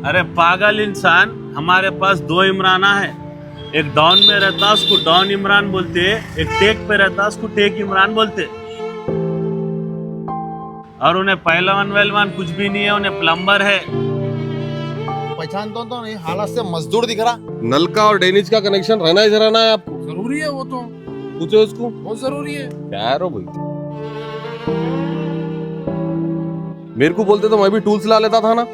अरे पागल इंसान, हमारे पास दो इमराना है। एक डाउन में रहता उसको डाउन इमरान बोलते, एक टेक पे रहता उसको टेक इमरान बोलते। और उन्हें पहलवान वहलवान कुछ भी नहीं है, उन्हें प्लम्बर है। पहचानता तो नहीं, हालत से मजदूर दिख रहा। नलका और डेनिज का कनेक्शन रहना ही रहना है आपको। जरूरी है वो तो, पूछो उसको, बहुत जरूरी है। क्या है रो भाई। मेरे को बोलते तो मैं भी टूल्स ला लेता था ना।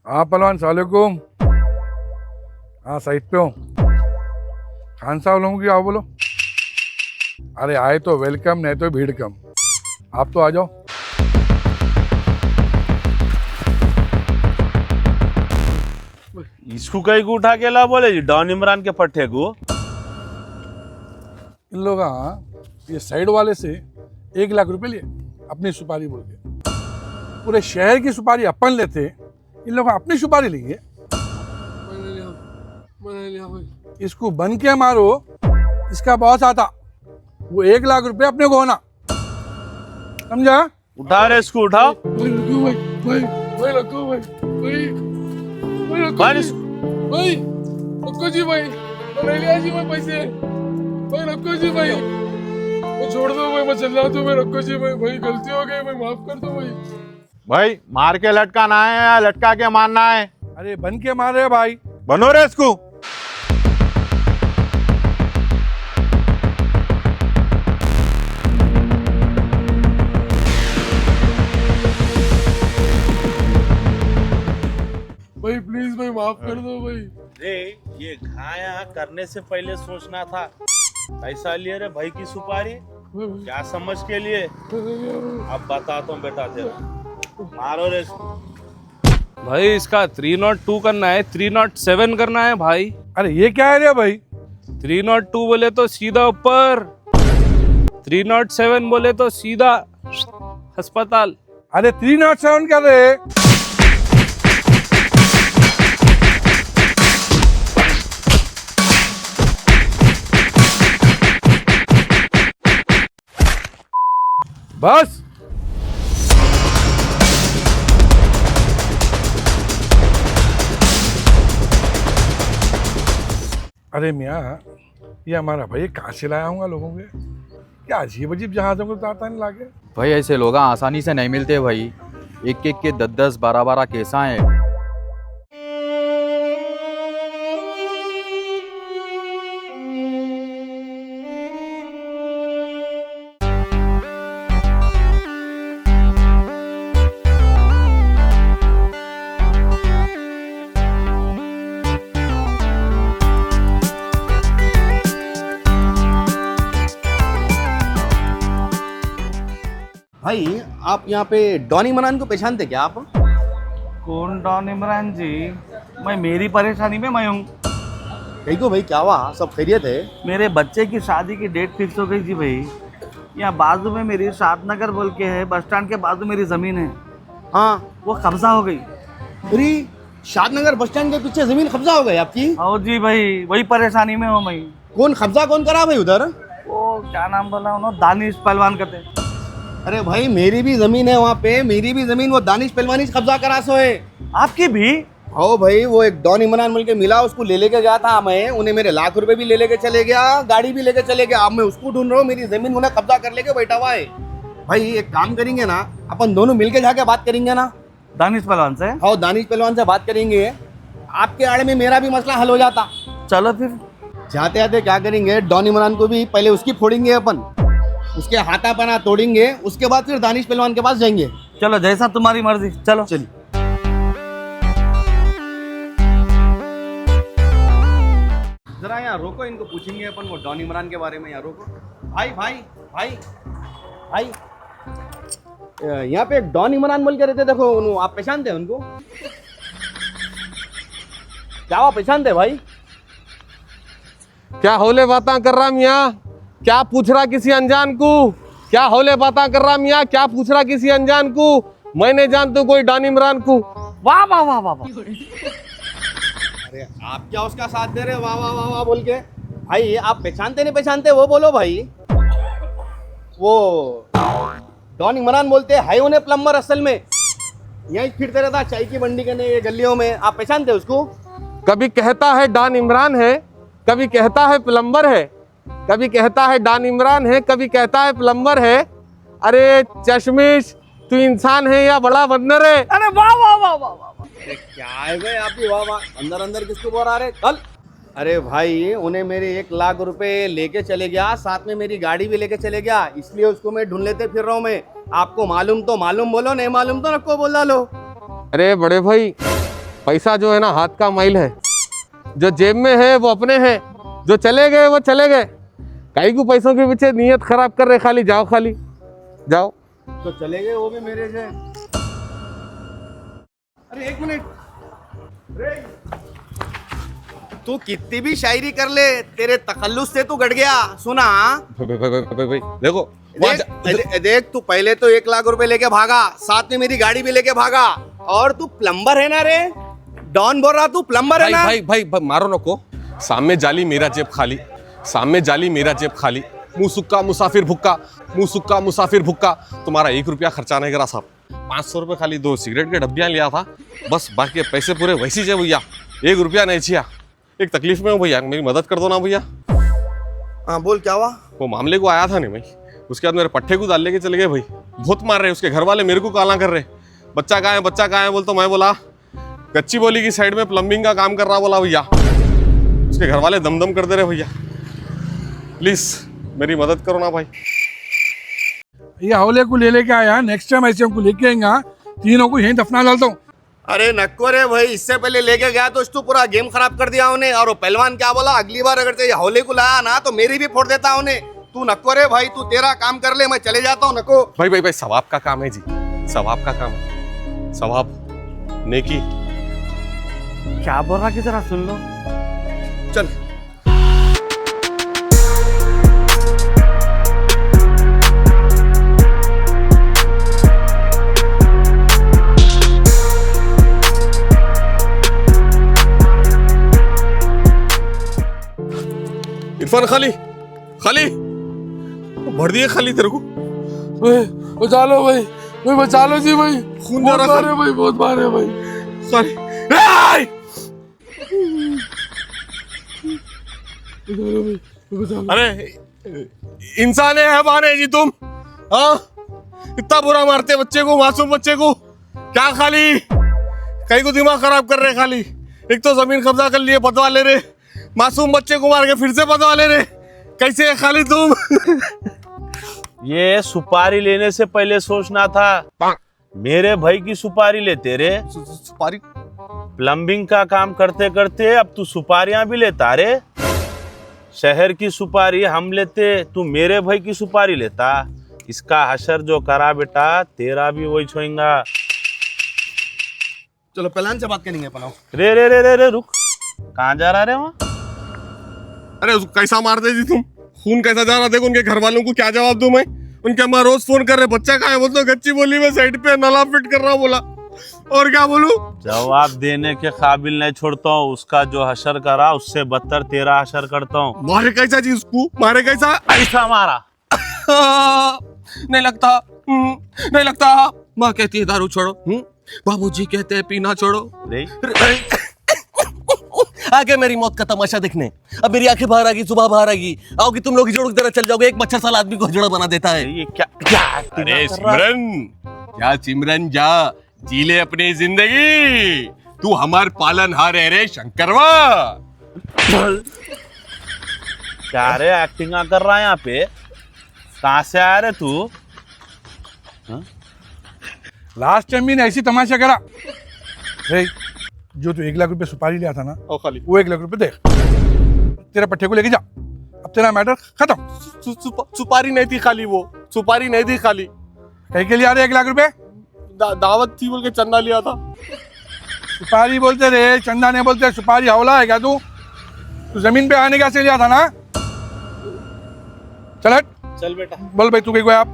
हाँ पहलवान सलामकुम। हाँ साइड पे हो। खान साहब लोगों की आओ बोलो। अरे आए तो वेलकम, नहीं तो भीड़ कम। आप तो आ जाओ। इसको कहीं को उठा के ला बोले जी डाउन इमरान के पट्टे को। इन लोग ये साइड वाले से 1 लाख रुपए लिए अपनी सुपारी बोल के। पूरे शहर की सुपारी अपन लेते, इन लोग अपनी सुपारी लेंगे। इसको बन के मारो, इसका बॉस आता, वो 1 लाख रुपए अपने को होना, समझा? उठा रहे इसको, उठाओ। छोड़ दो भाई, मैं चल रहा हूँ। रखो जी भाई, गलती हो गई भाई, माफ कर दो भाई। भाई मार के लटकाना है या लटका के मारना है? अरे बन के मार रहे भाई। बनो रे इसको। भाई प्लीज भाई, माफ कर दो भाई। रे ये घाया करने से पहले सोचना था। पैसा लिए रे भाई की सुपारी, क्या समझ के लिए? अब बताता हूँ बेटा तेरा। मारो रे इसको। भाई इसका 302 करना है, 307 करना है भाई। अरे ये क्या है रे भाई? 302 बोले तो सीधा ऊपर, 307 बोले तो सीधा अस्पताल। अरे 307 कर रहे। बस अरे मियाँ, ये हमारा भाई कहाँ से लाया हूँ लोगों के? क्या अजीब अजीब जहाजों को उतारता नहीं लागे। भाई ऐसे लोग आसानी से नहीं मिलते भाई। एक एक के 10-10 12-12 केस हैं। भाई आप यहाँ पे डॉन इमरान को पहचानते क्या आप? कौन डॉन इमरान जी? मैं मेरी परेशानी में मैं हूँ। कहीं को भाई, क्या हुआ? सब खैरियत है? मेरे बच्चे की शादी की डेट फिक्स हो गई जी भाई। यहाँ बाजू में मेरी शादनगर बोल के है, बस स्टैंड के बाजू मेरी जमीन है। हाँ। वो कब्जा हो गई। अरे शादनगर बस स्टैंड के पीछे जमीन कब्जा हो गई आपकी? हाँ जी भाई, वही परेशानी में हूँ मैं। कौन कब्जा कौन करा भाई उधर? वो क्या नाम बोला उन्होंने, दानिश पहलवान कहते। अरे भाई मेरी भी जमीन है वहाँ पे, मेरी भी जमीन वो दानिश पहलवानी कब्जा करा सो है। आपकी भी? हाँ भाई, वो एक डॉन इमरान मिल के मिला, उसको ले लेके गया था मैं। उन्हें मेरे लाख रुपए भी ले लेके चले गया, गाड़ी भी लेके चले गया। अब मैं उसको ढूंढ रहा हूँ, मेरी जमीन उन्हें कब्जा कर लेके बैठा हुआ है। भाई एक काम करेंगे ना, अपन दोनों मिलके जाके बात करेंगे ना दानिश पहलवान से। हाँ, दानिश पहलवान से बात करेंगे, आपके आड़े में मेरा भी मसला हल हो जाता। चलो फिर जाते आते क्या करेंगे, डॉन इमरान को भी पहले उसकी फोड़ेंगे अपन, उसके हाथापना तोड़ेंगे, उसके बाद फिर दानिश पहलवान के पास जाएंगे। चलो जैसा तुम्हारी मर्जी, चलो। चलिए। जरा यहाँ रोको, इनको पूछेंगे अपन वो डॉन इमरान के बारे में। यहाँ रोको। भाई भाई भाई भाई, यहाँ पे एक डॉन इमरान बोल के रहते, देखो आप पहचानते हैं उनको? क्या आप पहचानते भाई? क्या होले बातें कर रहा मियाँ? क्या पूछ रहा किसी अनजान को? क्या हौले बातें कर रहा मियाँ, क्या पूछ रहा किसी अनजान को? मैंने जानता कोई डॉन इमरान को। वाह वाह वाह वाह वाह। अरे आप क्या उसका साथ दे रहे हो वाह वाह वाह वाह बोल के? भाई आप पहचानते नहीं पहचानते वो बोलो भाई। वो डॉन इमरान बोलते है उन्हें प्लम्बर, असल में यहीं फिरते रहता चाय की मंडी के ये गलियों में। आप पहचानते उसको? कभी कहता है डॉन इमरान है, कभी कहता है प्लम्बर है, कभी कहता है डॉन इमरान है, कभी कहता है प्लम्बर है। अरे चश्मिश, तू इंसान है या बड़ा बंदर है? अरे वाह वाह वाह वाह वाह। अरे क्या है भाई आप भी वाह वाह, अंदर अंदर किसको बोल रहे कल? अरे भाई उन्हें मेरे 1 लाख रुपए लेके चले गया, साथ में मेरी गाड़ी भी लेके चले गया, इसलिए उसको मैं ढूंढ लेते फिर रहा हूँ मैं। आपको मालूम तो मालूम बोलो, नहीं मालूम तो नको बोल डालो। अरे बड़े भाई, पैसा जो है ना हाथ का मैल है, जो जेब में है वो अपने हैं, जो चले गए वो चले गए। कई को पैसों के पीछे नीयत खराब कर रहे, खाली जाओ, खाली जाओ। तो चले गए वो भी मेरे से। अरे 1 मिनट, तू कितनी भी शायरी कर ले, तेरे तखल्लुस से तू गड़ गया। सुना भाई देखो, देख तू पहले तो 1 लाख रुपए लेके भागा, साथ में मेरी गाड़ी भी लेके भागा, और तू प्लम्बर है ना रे? डॉन बोल रहा तू प्लम्बर है भाई ना? भाई भाई मारो नको। सामने जाली मेरा जेब खाली, सामने जाली मेरा जेब खाली। मुंह सुक्का मुसाफिर भुक्का, मुंह सुक्का मुसाफिर भुक्का। तुम्हारा 1 रुपया खर्चा नहीं करा साहब, 500 रुपये खाली 2 सिगरेट के डब्बियाँ लिया था बस, बाकी पैसे पूरे वैसी जे भैया, 1 रुपया नहीं छिया। एक तकलीफ में हूँ भैया, मेरी मदद कर दो ना भैया। हाँ बोल क्या हुआ? वो मामले को आया था नहीं भाई, उसके बाद मेरे पट्टे को डाल लेके चले गए भाई। बहुत मार रहे, उसके घर वाले मेरे को काला कर रहे। बच्चा कहाँ है, बच्चा कहाँ है बोल, तो मैं बोला कच्ची बोली की साइड में प्लम्बिंग का काम कर रहा बोला भैया। उसके घर वाले दम दम कर दे रहे भैया, प्लीज मेरी मदद करो ना भाई। ये हौले को ले लेके आया, नेक्स्ट टाइम ऐसे हमको लेके आएंगा, तीनों को यहीं दफना डालता हूँ। अरे नक्को रे भाई, इससे पहले लेके गया तो तू पूरा गेम खराब कर दिया उन्हें। और वो पहलवान क्या बोला, अगली बार अगर ते हौले को लाया ना तो मेरी भी फोड़ देता उन्हें। तू नक्को रे भाई, तू तेरा काम कर ले, मैं चले जाता हूँ। नको भाई भाई भाई, सवाब का काम है जी, सवाब का काम है, सवाब नेकी। क्या बोल रहा कि जरा सुन लो। चल इरफान, खाली खाली भर दिए खाली तेरे को। बचा लो भाई, बचा लो जी भाई, खून जा रहा है भाई, बहुत मारे भाई। खाली अरे इंसान है माने जी तुम? हाँ, इतना बुरा मारते बच्चे को, मासूम बच्चे को। क्या खाली कहीं को दिमाग खराब कर रहे खाली? एक तो जमीन कब्जा कर लिए, बदवा ले रहे, मासूम बच्चे को मार के फिर से बदवा ले रहे। कैसे है खाली तुम? ये सुपारी लेने से पहले सोचना था। मेरे भाई की सुपारी लेते रे। सुपारी? प्लम्बिंग का काम करते करते अब तू सुपारियां भी लेता रे। शहर की सुपारी हम लेते, तू मेरे भाई की सुपारी लेता। इसका हशर जो करा बेटा, तेरा भी वही छोएगा। चलो पहलवान से बात करेंगे अपन। रे रे रे रे रे रुक, कहाँ जा रहा रे वहाँ? अरे उसको कैसा मार दे जी तुम? खून कैसा जा रहा? देखो उनके घर वालों को क्या जवाब दूं मैं? उनके अम्मा रोज फोन कर रहे, बच्चा कहाँ है बोल, तो कच्ची बोली में साइड पे नला फिट कर रहा बोला। और क्या बोलूं? जवाब देने के काबिल नहीं छोड़ता हूँ। उसका जो हशर करा उससे बदतर तेरा हशर करता हूँ। मारे कैसा जी उसको? मारे कैसा? ऐसा मारा नहीं लगता, नहीं लगता। माँ कहती है दारू छोड़ो, बाबूजी कहते हैं पीना छोड़ो। आगे मेरी मौत का तमाशा देखने। अब मेरी आंखें बाहर आ गई, सुबह बाहर आ गई, आओगी तुम लोग जोड़ की तरह चल जाओगे। एक मच्छर साल आदमी को जड़ा बना देता है। ये क्या क्या? अरे सिमरन, क्या सिमरन, जा जी ले अपनी जिंदगी। तू हमार पालनहार है रे शंकरवा। क्या रे एक्टिंग कर रहा है यहाँ पे? कहाँ से आया रे तू? लास्ट टाइम मैंने ऐसी तमाशा करा। जो तू 1 लाख रुपए सुपारी लिया था ना, ओ खाली वो 1 लाख रुपए दे, तेरे पट्टे को लेके जा। अब तेरा मैटर खत्म। सुपारी नहीं थी खाली, वो सुपारी नहीं थी खाली। कहीं के लिए आ रहे 1 लाख रुपए? दावत थी बोल के चंदा लिया था। सुपारी बोलते रे, चंदा नहीं बोलते। सुपारी हौला है क्या तू? तू जमीन पे आने कैसे लिया था ना? चल हट। चल बेटा। बोल भाई तू कहीं को आप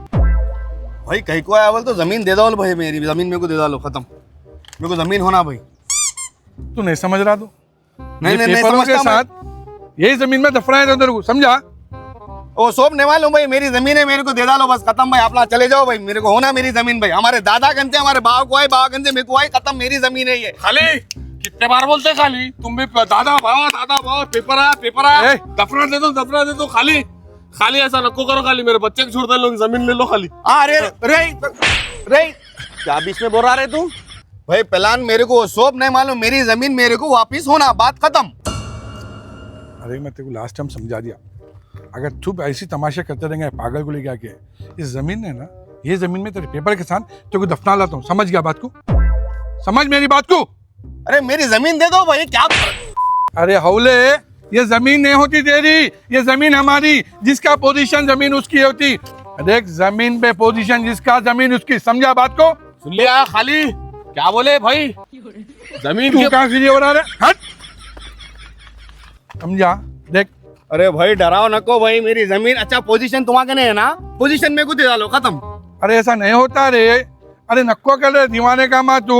भाई कहीं को आया बोल तो जमीन दे दो भाई, मेरी जमीन मेरे को दे दो, खत्म। मेरे को जमीन होना भाई। तू नहीं समझ रहा तू नहीं नहीं नहीं पेपरों के समझता मैं। साथ यही जमीन में दफना है तेरे को, समझा? वो सब नहीं मालूम भाई, मेरी जमीन है, मेरे को दे डालो बस, खत्म भाई। अपना चले जाओ भाई, मेरे को होना मेरी जमीन भाई। हमारे दादा गंजे, हमारे बाप को आए, बाप गंजे मेरे को आए, खत्म, मेरी जमीन है ये। खाली कितने बार बोलते खाली, तुम भी दादा भाव पेपर आया, दफना दे दो खाली। खाली ऐसा नको करो, खाली मेरे बच्चे को छोड़ दे, लोग जमीन ले लो खाली। अरे रे क्या बीच में बोल रहा है तू? भाई प्लान मेरे को सब नहीं मालूम, मेरी जमीन मेरे को वापिस होना, बात खत्म। अरे मैं तेरे को लास्ट टाइम समझा दिया, अगर तू ऐसी तमाशे करते रहेंगे पागल को लेके आके, इस जमीन है ना, ये जमीन में तेरे पेपर के साथ तेरे को दफना लाता हूँ, समझ गया बात को? समझ मेरी बात को? अरे मेरी जमीन दे दो भाई, क्या? अरे हौले, ये जमीन नहीं होती तेरी, ये जमीन हमारी, जिसका पोजीशन जमीन उसकी होती। देख जमीन पे पोजीशन जिसका, जमीन उसकी, समझा बात को? सुन लिया खाली, क्या बोले भाई? जमीन तू के कहाँ सीधे हो रहा है? हट, समझा? देख अरे भाई डराओ नको भाई, मेरी जमीन, अच्छा पोजीशन तुम्हारे नहीं है ना, पोजीशन मेरे को दे डालो, खत्म। अरे ऐसा नहीं होता रे, अरे नक्को कर रहे दीवाने का माँ तू,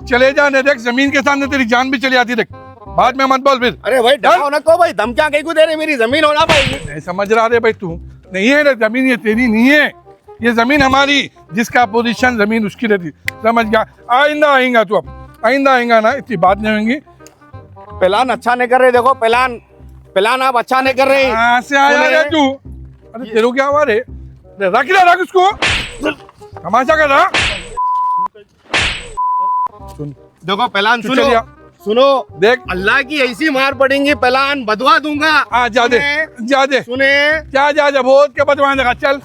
चले जा। नहीं देख जमीन के सामने तेरी जान भी चली आती, देख बाद में मत बोल फिर। अरे भाई डराओ नको भाई, धमकियां कहीं को दे रहे, मेरी जमीन होना भाई। नहीं समझ रहा रे भाई, तू नहीं है रे, जमीन ये तेरी नहीं है, ये जमीन हमारी, जिसका पोजीशन जमीन उसकी रहती, समझ गया? आइंदा आएगा तू, अब आइंदा आएगा ना, इतनी बात नहीं होंगी। प्लान अच्छा नहीं कर रहे, देखो प्लान आप अच्छा नहीं कर रहे। कहाँ से आया रे तू? अरे तेरे को क्या हुआ रे? रख उसको, तमाशा कर रहा। सुन देखो प्लान तू सुनो, चलिया। सुनो देख अल्लाह की ऐसी मार पड़ेंगे, प्लान बदवा दूंगा। आ जा दे, जा दे, सुने जा बहुत के बदवाने लगा, चल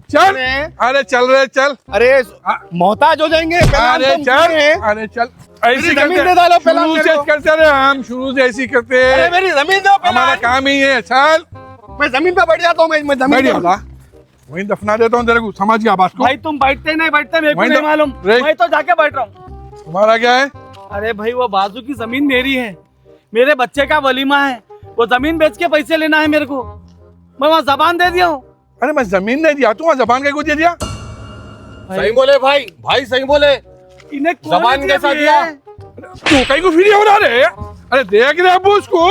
चल। सुने। अरे चल रे चल, अरे मोहताज हो जाएंगे, प्लान अरे तुम चल, सुने। अरे चल, ऐसी मेरी जमीन करते, दे डालो, पहला शुरू मेरे से को। करते रहे हम, शुरू से ऐसी करते, अरे मेरी जमीन दो, हमारा प्लान। काम ही है। चल मैं जमीन पे बैठ जाता हूँ, मैं जमीन बैठ पे। जा, वहीं दफना देता हूँ तेरे को, समझ गया बात को? भाई तुम बैठते नहीं बैठते मेरे को वहीं नहीं तो- मालूम, रे- मैं तो जाके बैठ रहा हूँ। तुम्हारा क्या है? अरे भाई वो बाजू की जमीन मेरी है, मेरे बच्चे का वलीमा है, वो जमीन बेच के पैसे लेना है मेरे को, मैं वहाँ जबान दे दिया हूँ। अरे मैं जमीन नहीं दिया, तू वहाँ जबान का दे दिया? सही बोले भाई सही बोले। इन्हें कौन जबान ने कैसा दिया? तू कहीं को फ्री हो रहा रे? अरे देख रहे अबू उसको।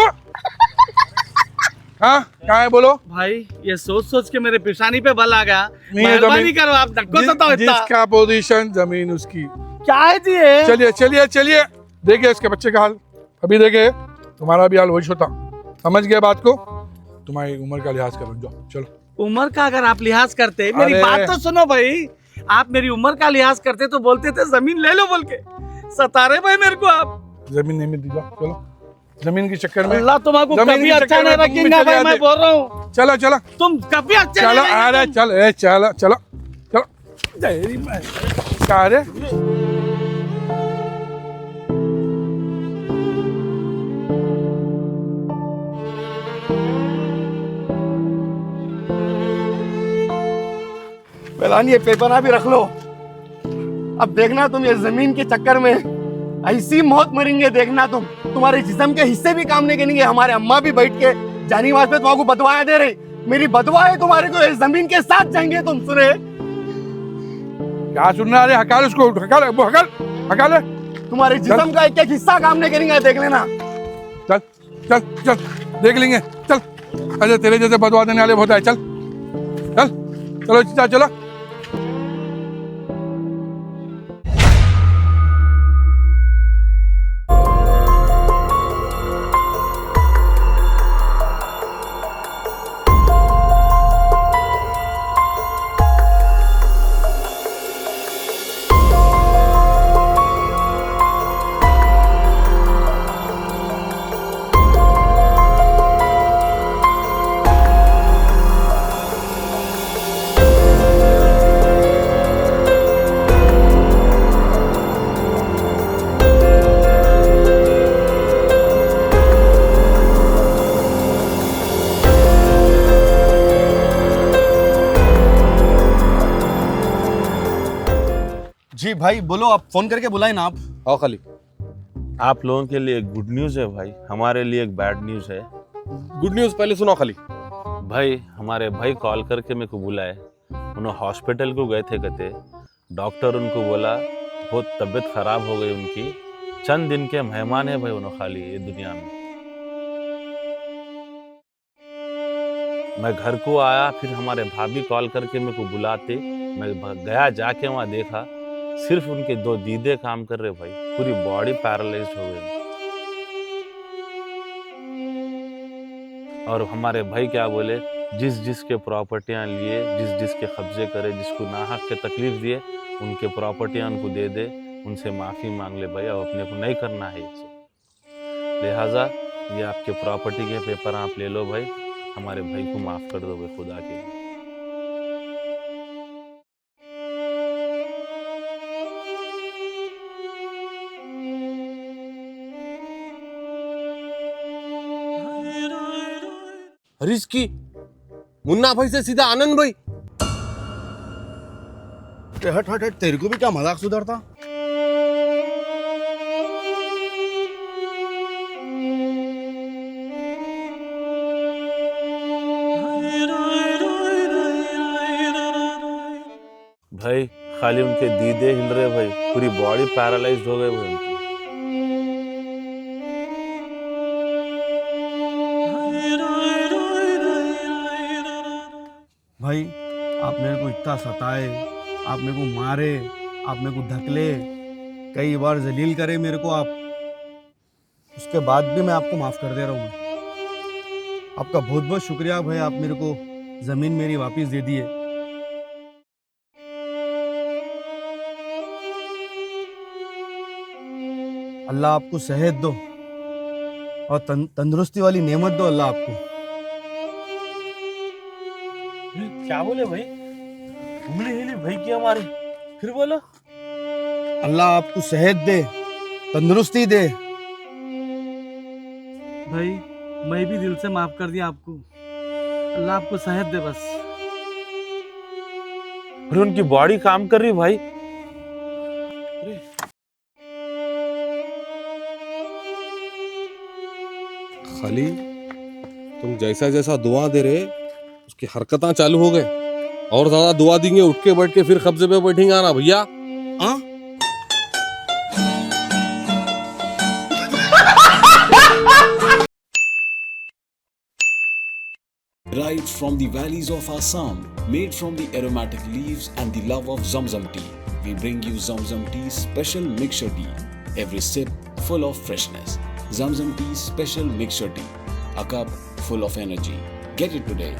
हाँ क्या है बोलो? भाई ये सोच सोच के मेरे पेशानी पे बल आ गया, नहीं है मेहरबानी जमीन। करो, आप धक्को सताओ इतना। जिसका पोजीशन जमीन उसकी। क्या है जी ये? चलिए चलिए चलिए, देखिए इसके बच्चे का हाल, अभी देखे तुम्हारा भी हाल वही होता, समझ गए बात को? तुम्हारी उम्र का लिहाज करो, जाओ चलो। उम्र का अगर आप लिहाज करते, मेरी अरे। बात तो सुनो भाई, आप मेरी उम्र का लिहाज करते तो बोलते थे जमीन ले लो बोल के, सता रहे भाई मेरे को आप। जमीन नहीं मिलती, जाओ चलो, जमीन के चक्कर में। अल्लाह तुम्हारा जमीन कभी के अच्छा चक्कर नहीं में तुम भी रखेगा चले भाई, मैं आते। बोल रहा हूँ, चलो चलो तुम कभी अच्छे चलो, नहीं अरे रहेंगे चल, ए चलो चलो चलो, तेरी मैं क्या रे? प्लान ये पेपर अभी रख लो, अब देखना तुम ये जमीन के चक्कर में ऐसी मौत मरेंगे, देखना तुम, तुम्हारे जिस्म के हिस्से भी काम नहीं करेंगे। हमारे अम्मा भी बैठ के जानी वास्ते तुम्हारे बदवाया दे रही, मेरी बदवा है तुम्हारे को, इस जमीन के साथ जाएंगे तुम, सुने? क्या सुन रहा है? हकाल उसको, हकाल वो, हकाल हकाल है। तुम्हारे जिस्म का एक एक हिस्सा काम नहीं करेंगे, देख लेना। चल चल चल, देख लेंगे, चल। अरे तेरे जैसे बदवा देने वाले बहुत है, चल चल चलो चलो चलो। जी भाई बोलो, आप फोन करके बुलाए ना आप। आओ खाली। आप लोगों के लिए गुड न्यूज है भाई, हमारे लिए एक बैड न्यूज है। गुड न्यूज पहले सुनो खाली। भाई हमारे भाई कॉल करके मेरे को बुलाए, उन्होंने हॉस्पिटल को गए थे कहते, डॉक्टर उनको बोला बहुत तबीयत खराब हो गई उनकी, चंद दिन के मेहमान है भाई उन्होंने खाली ये दुनिया में। मैं घर को आया, फिर हमारे भाभी कॉल करके मेरे को बुलाते, मैं गया, जाके वहाँ देखा सिर्फ उनके 2 दीदे काम कर रहे भाई, पूरी बॉडी पैरालाइज्ड हो गई। और हमारे भाई क्या बोले, जिस जिसके प्रॉपर्टियां लिए, जिस जिसके कब्जे करे, जिसको नाहक के तकलीफ दिए, उनके प्रॉपर्टियां उनको दे दे, उनसे माफ़ी मांग ले भाई, अब अपने को नहीं करना है ये सब। लिहाजा ये आपके प्रॉपर्टी के पेपर आप ले लो भाई, हमारे भाई को माफ़ कर दो भाई खुदा के लिए। रिस्की मुन्ना भाई से सीधा आनंद भाई। हट हट हट, तेरे को भी क्या मजाक सुधरता। भाई खाली उनके दीदे हिल रहे भाई, पूरी बॉडी पैरालाइज्ड हो गए भाई उनकी। भाई आप मेरे को इतना सताए, आप मेरे को मारे, आप मेरे को ढकले, कई बार जलील करे मेरे को आप, उसके बाद भी मैं आपको माफ़ कर दे रहा हूँ। आपका बहुत बहुत शुक्रिया भाई, आप मेरे को ज़मीन मेरी वापस दे दिए। अल्लाह आपको सेहत दो और तंदुरुस्ती वाली नेमत दो अल्लाह आपको। क्या बोले भाई, उंगली हिली भाई की हमारी, फिर बोलो। अल्लाह आपको सेहत दे, तंदुरुस्ती दे। भाई मैं भी दिल से माफ कर दिया आपको, अल्लाह आपको सेहत दे बस। फिर उनकी बॉडी काम कर रही भाई। खाली तुम जैसा जैसा दुआ दे रहे उसकी हरकतां चालू हो गए, और ज्यादा दुआ देंगे उठ के बैठ के फिर कब्जे पे बैठेंगे ना भैया। हाँ Right from the valleys of Assam, made from the aromatic leaves and the love of Zamzam tea, we bring you Zamzam Tea's special mixture tea. Every sip full of freshness. Zamzam Tea's special mixture tea, a cup full of energy. Get it today.